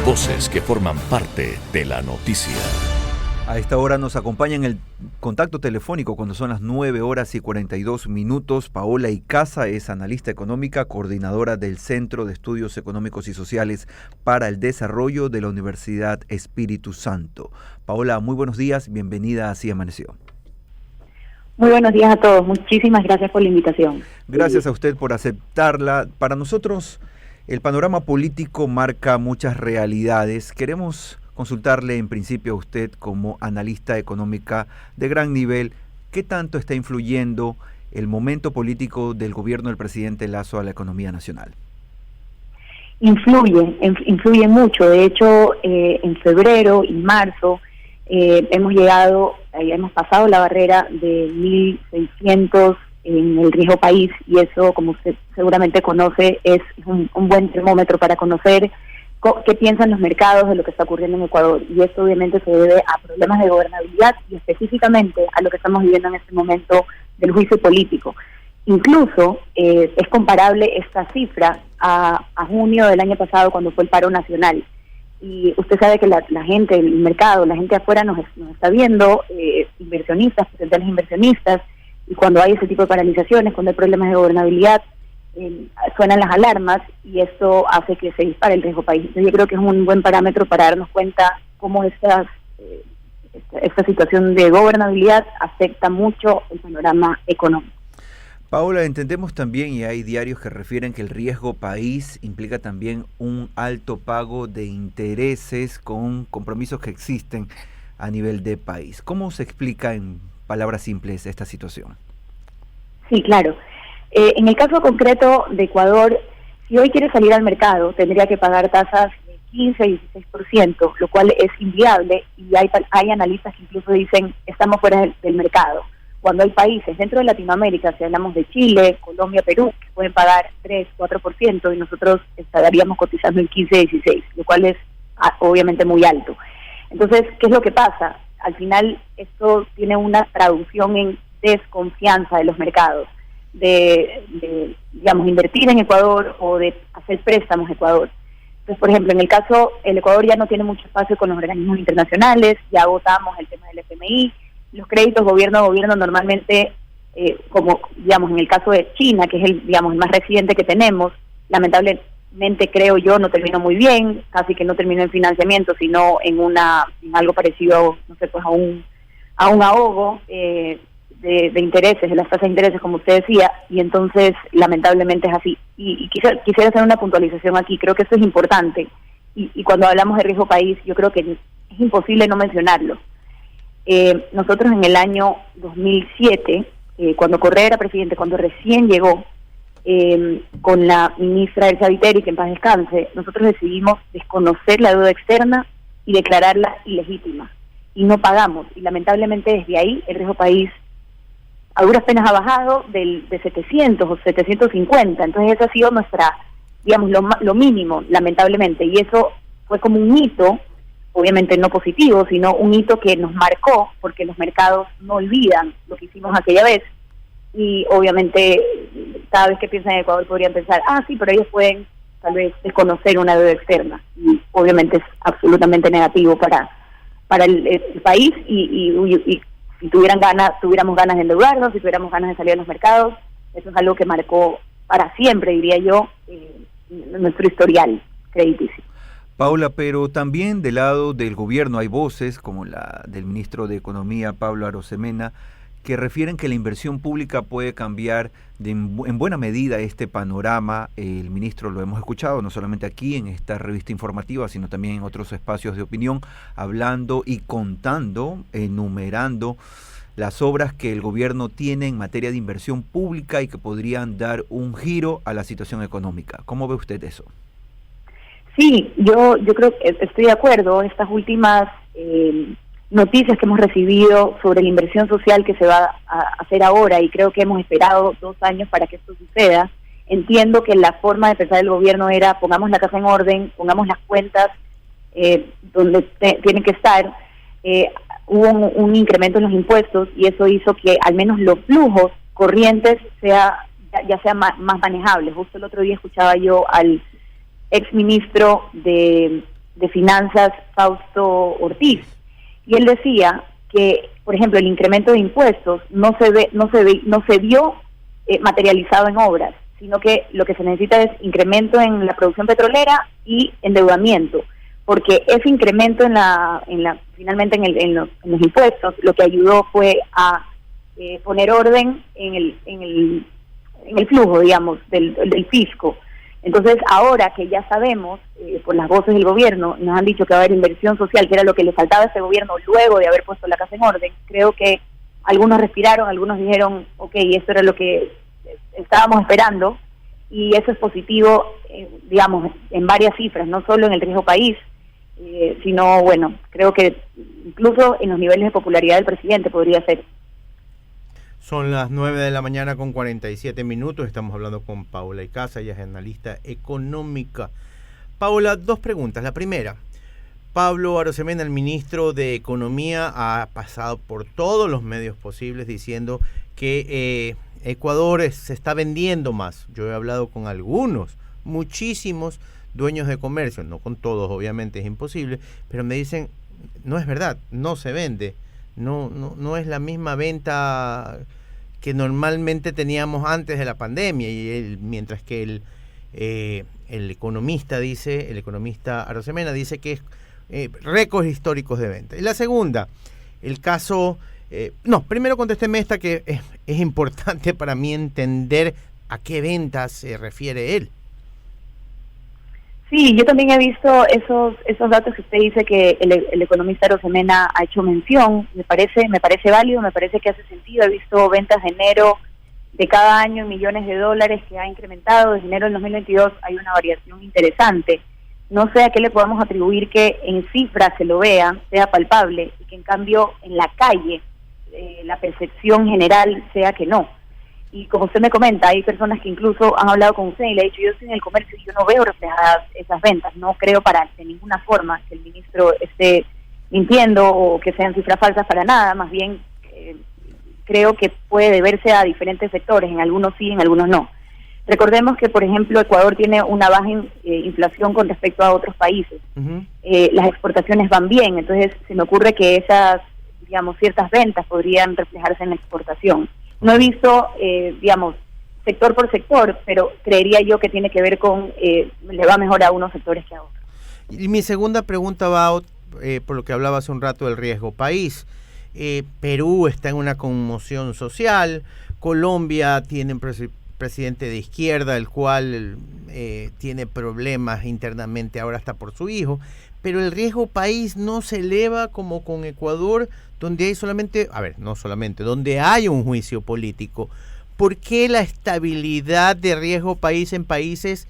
Voces que forman parte de la noticia. A esta hora nos acompaña en el contacto telefónico cuando son las 9:42. Paola Icaza es analista económica, coordinadora del Centro de Estudios Económicos y Sociales para el Desarrollo de la Universidad Espíritu Santo. Paola, muy buenos días, bienvenida a Así Amaneció. Muy buenos días a todos, muchísimas gracias por la invitación. Gracias a usted por aceptarla. Para nosotros el panorama político marca muchas realidades. Queremos consultarle en principio a usted como analista económica de gran nivel, ¿qué tanto está influyendo el momento político del gobierno del presidente Lasso a la economía nacional? Influye mucho. De hecho, en febrero y marzo hemos pasado la barrera de 1.600 en el riesgo país, y eso, como usted seguramente conoce, es un buen termómetro para conocer qué piensan los mercados de lo que está ocurriendo en Ecuador. Y esto obviamente se debe a problemas de gobernabilidad y específicamente a lo que estamos viviendo en este momento del juicio político. Incluso es comparable esta cifra a junio del año pasado, cuando fue el paro nacional. Y usted sabe que la gente, el mercado, la gente afuera nos está viendo, inversionistas, potenciales inversionistas, y cuando hay ese tipo de paralizaciones, cuando hay problemas de gobernabilidad, suenan las alarmas y esto hace que se dispare el riesgo país. Entonces yo creo que es un buen parámetro para darnos cuenta cómo esta situación de gobernabilidad afecta mucho el panorama económico. Paola, entendemos también, y hay diarios que refieren que el riesgo país implica también un alto pago de intereses con compromisos que existen a nivel de país. ¿Cómo se explica en palabras simples esta situación? Sí, claro. En el caso concreto de Ecuador, si hoy quiere salir al mercado, tendría que pagar tasas de 15 y 16%, lo cual es inviable, y hay analistas que incluso dicen estamos fuera del mercado. Cuando hay países dentro de Latinoamérica, si hablamos de Chile, Colombia, Perú, que pueden pagar 3, 4%, y nosotros estaríamos cotizando en 15, 16, lo cual es obviamente muy alto. Entonces, ¿qué es lo que pasa? Al final, esto tiene una traducción en desconfianza de los mercados, de invertir en Ecuador o de hacer préstamos a Ecuador. Entonces, por ejemplo, en el caso, el Ecuador ya no tiene mucho espacio con los organismos internacionales, ya agotamos el tema del FMI, los créditos gobierno a gobierno normalmente, como digamos en el caso de China, que es el más reciente que tenemos, lamentablemente creo yo no terminó muy bien, casi que no terminó en financiamiento, sino en algo parecido, no sé, pues a un ahogo de intereses, de las tasas de intereses, como usted decía, y entonces lamentablemente es así. Y quisiera hacer una puntualización aquí, creo que esto es importante, y cuando hablamos de riesgo país, yo creo que es imposible no mencionarlo. Nosotros en el año 2007, cuando Correa era presidente, cuando recién llegó, con la ministra Elsa Viteri, que en paz descanse, nosotros decidimos desconocer la deuda externa y declararla ilegítima, y no pagamos, y lamentablemente desde ahí el riesgo país a duras penas ha bajado de 700 o 750, entonces esa ha sido nuestra, lo mínimo, lamentablemente, y eso fue como un hito, obviamente no positivo, sino un hito que nos marcó, porque los mercados no olvidan lo que hicimos aquella vez, y obviamente cada vez que piensan en Ecuador podrían pensar, sí, pero ellos pueden tal vez desconocer una deuda externa, y obviamente es absolutamente negativo para el país, y si tuviéramos ganas de endeudarnos, si tuviéramos ganas de salir a los mercados, eso es algo que marcó para siempre, diría yo, nuestro historial crediticio. Paula, pero también del lado del gobierno hay voces, como la del ministro de Economía, Pablo Arosemena, que refieren que la inversión pública puede cambiar en buena medida este panorama. El ministro lo hemos escuchado, no solamente aquí en esta revista informativa, sino también en otros espacios de opinión, hablando y contando, enumerando las obras que el gobierno tiene en materia de inversión pública y que podrían dar un giro a la situación económica. ¿Cómo ve usted eso? Sí, yo creo que estoy de acuerdo. Estas últimas noticias que hemos recibido sobre la inversión social que se va a hacer ahora, y creo que hemos esperado 2 años para que esto suceda. Entiendo que la forma de pensar del gobierno era pongamos la casa en orden, pongamos las cuentas donde tienen que estar. Hubo un incremento en los impuestos y eso hizo que al menos los flujos corrientes ya sean más manejables. Justo el otro día escuchaba yo al exministro de de Finanzas, Fausto Ortiz, y él decía que, por ejemplo, el incremento de impuestos no se vio materializado en obras, sino que lo que se necesita es incremento en la producción petrolera y endeudamiento, porque ese incremento finalmente en los impuestos lo que ayudó fue a poner orden en el flujo, digamos, del fisco. Entonces, ahora que ya sabemos, por las voces del gobierno, nos han dicho que va a haber inversión social, que era lo que le faltaba a este gobierno luego de haber puesto la casa en orden, creo que algunos respiraron, algunos dijeron, ok, esto era lo que estábamos esperando, y eso es positivo, digamos, en varias cifras, no solo en el riesgo país, sino, bueno, creo que incluso en los niveles de popularidad del presidente podría ser. Son las 9 de la mañana con 47 minutos. Estamos hablando con Paula Icaza, ella es analista económica. Paula, dos preguntas. La primera, Pablo Arosemena, el ministro de Economía, ha pasado por todos los medios posibles diciendo que Ecuador se está vendiendo más. Yo he hablado con algunos, muchísimos dueños de comercio, no con todos, obviamente es imposible, pero me dicen, no es verdad, no se vende. No es la misma venta que normalmente teníamos antes de la pandemia, y mientras que el economista Arosemena dice que es récords históricos de venta. Y la segunda, el caso, primero contésteme esta, que es importante para mí entender a qué ventas se refiere él. Sí, yo también he visto esos datos que usted dice que el economista Arosemena ha hecho mención. Me parece válido, me parece que hace sentido. He visto ventas de enero de cada año en millones de dólares que ha incrementado. Desde enero del 2022 hay una variación interesante. No sé a qué le podamos atribuir que en cifras se lo vea, sea palpable, y que en cambio en la calle la percepción general sea que no. Y como usted me comenta, hay personas que incluso han hablado con usted y le ha dicho, yo estoy en el comercio y yo no veo reflejadas esas ventas. No creo de ninguna forma que el ministro esté mintiendo o que sean cifras falsas, para nada. Más bien, creo que puede deberse a diferentes sectores, en algunos sí, en algunos no. Recordemos que, por ejemplo, Ecuador tiene una baja inflación con respecto a otros países. Uh-huh. Las exportaciones van bien, entonces se me ocurre que esas, digamos, ciertas ventas podrían reflejarse en la exportación. No he visto, sector por sector, pero creería yo que tiene que ver con, le va mejor a unos sectores que a otros. Y mi segunda pregunta va por lo que hablaba hace un rato del riesgo país. Perú está en una conmoción social, Colombia tiene un presidente de izquierda, el cual tiene problemas internamente ahora hasta por su hijo, pero el riesgo país no se eleva como con Ecuador, donde hay donde hay un juicio político. ¿Por qué la estabilidad de riesgo país en países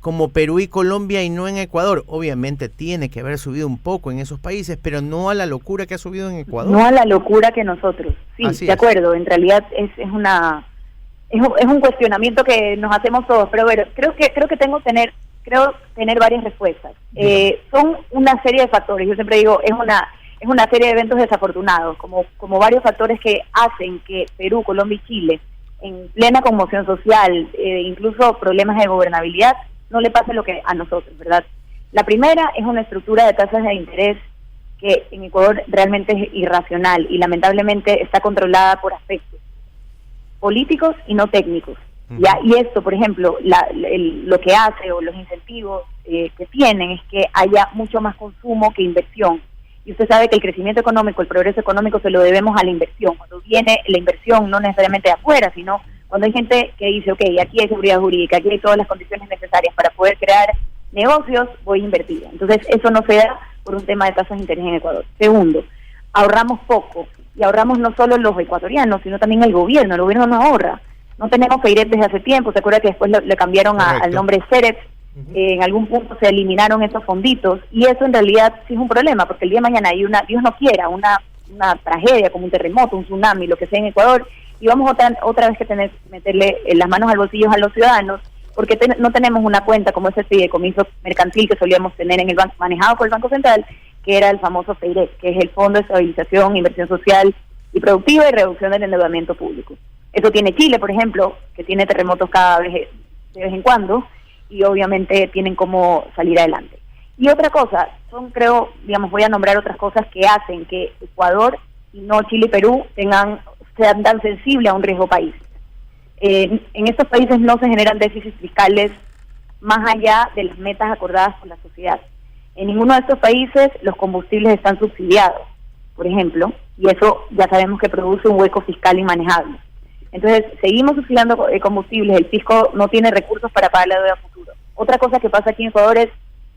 como Perú y Colombia y no en Ecuador? Obviamente tiene que haber subido un poco en esos países, pero no a la locura que ha subido en Ecuador. No a la locura que nosotros. Sí, así de acuerdo. En realidad es un cuestionamiento que nos hacemos todos, pero bueno, creo tener varias respuestas. Son una serie de factores. Yo siempre digo, es una serie de eventos desafortunados, como varios factores que hacen que Perú, Colombia y Chile, en plena conmoción social, incluso problemas de gobernabilidad, no le pase lo que a nosotros, ¿verdad? La primera es una estructura de tasas de interés que en Ecuador realmente es irracional y lamentablemente está controlada por aspectos políticos y no técnicos. ¿Ya? Y esto, por ejemplo, lo que hace, o los incentivos que tienen, es que haya mucho más consumo que inversión. Y usted sabe que el crecimiento económico, el progreso económico, se lo debemos a la inversión. Cuando viene la inversión, no necesariamente de afuera, sino cuando hay gente que dice, ok, aquí hay seguridad jurídica, aquí hay todas las condiciones necesarias para poder crear negocios, voy a invertir. Entonces, eso no se da por un tema de tasas de interés en Ecuador. Segundo, ahorramos poco, y ahorramos no solo los ecuatorianos, sino también el gobierno no ahorra. No tenemos FEIREP desde hace tiempo, se acuerda que después le cambiaron al nombre CEREP, en algún punto se eliminaron esos fonditos, y eso en realidad sí es un problema, porque el día de mañana hay Dios no quiera, una tragedia como un terremoto, un tsunami, lo que sea en Ecuador, y vamos otra vez que meterle las manos al bolsillo a los ciudadanos, porque no tenemos una cuenta como ese fideicomiso mercantil que solíamos tener en el banco, manejado por el Banco Central, que era el famoso FEIREP, que es el Fondo de Estabilización, Inversión Social y Productiva y Reducción del Endeudamiento Público. Eso tiene Chile, por ejemplo, que tiene terremotos de vez en cuando, y obviamente tienen cómo salir adelante. Y otra cosa, creo, digamos, voy a nombrar otras cosas que hacen que Ecuador y no Chile y Perú sean tan sensibles a un riesgo país. En estos países no se generan déficits fiscales más allá de las metas acordadas por la sociedad. En ninguno de estos países los combustibles están subsidiados, por ejemplo, y eso ya sabemos que produce un hueco fiscal inmanejable. Entonces, seguimos subsidiando combustibles, el fisco no tiene recursos para pagar la deuda futuro. Otra cosa que pasa aquí en Ecuador es,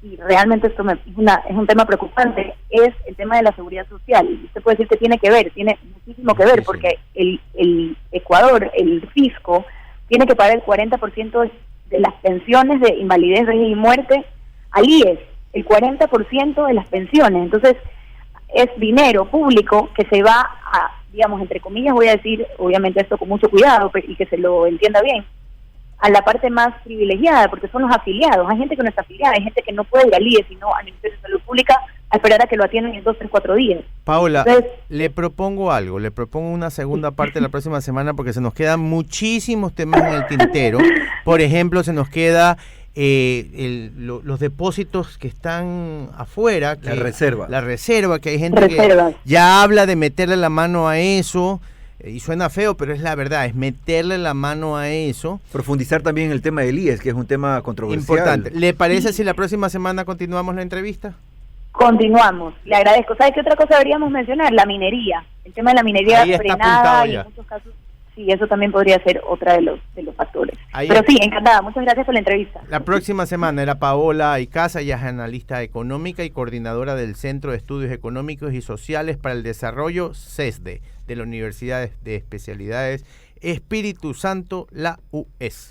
y realmente esto es un tema preocupante, es el tema de la seguridad social. Y usted puede decir que tiene muchísimo que ver, porque el Ecuador, el fisco, tiene que pagar el 40% de las pensiones de invalidez, vejez y muerte al IES, el 40% de las pensiones. Entonces, es dinero público que se va a, digamos, entre comillas, voy a decir, obviamente esto con mucho cuidado y que se lo entienda bien, a la parte más privilegiada, porque son los afiliados. Hay gente que no está afiliada, hay gente que no puede ir al IES, sino al Ministerio de Salud Pública a esperar a que lo atiendan en 2, 3, 4 días. Paola, le propongo algo, le propongo una segunda parte la próxima semana porque se nos quedan muchísimos temas en el tintero. Por ejemplo, se nos queda los depósitos que están afuera. La reserva, que hay gente que ya habla de meterle la mano a eso. Y suena feo, pero es la verdad, es meterle la mano a eso. Profundizar también el tema del IES, que es un tema controversial. Importante. ¿Le parece si la próxima semana continuamos la entrevista? Continuamos, le agradezco. ¿Sabe qué otra cosa deberíamos mencionar? La minería. El tema de la minería frenada y en muchos casos, sí, eso también podría ser otra de los factores. Pero sí, encantada. Muchas gracias por la entrevista. La próxima semana era Paola Icaza, ella es analista económica y coordinadora del Centro de Estudios Económicos y Sociales para el Desarrollo, CESDE, de la Universidad de Especialidades Espíritu Santo, la UES.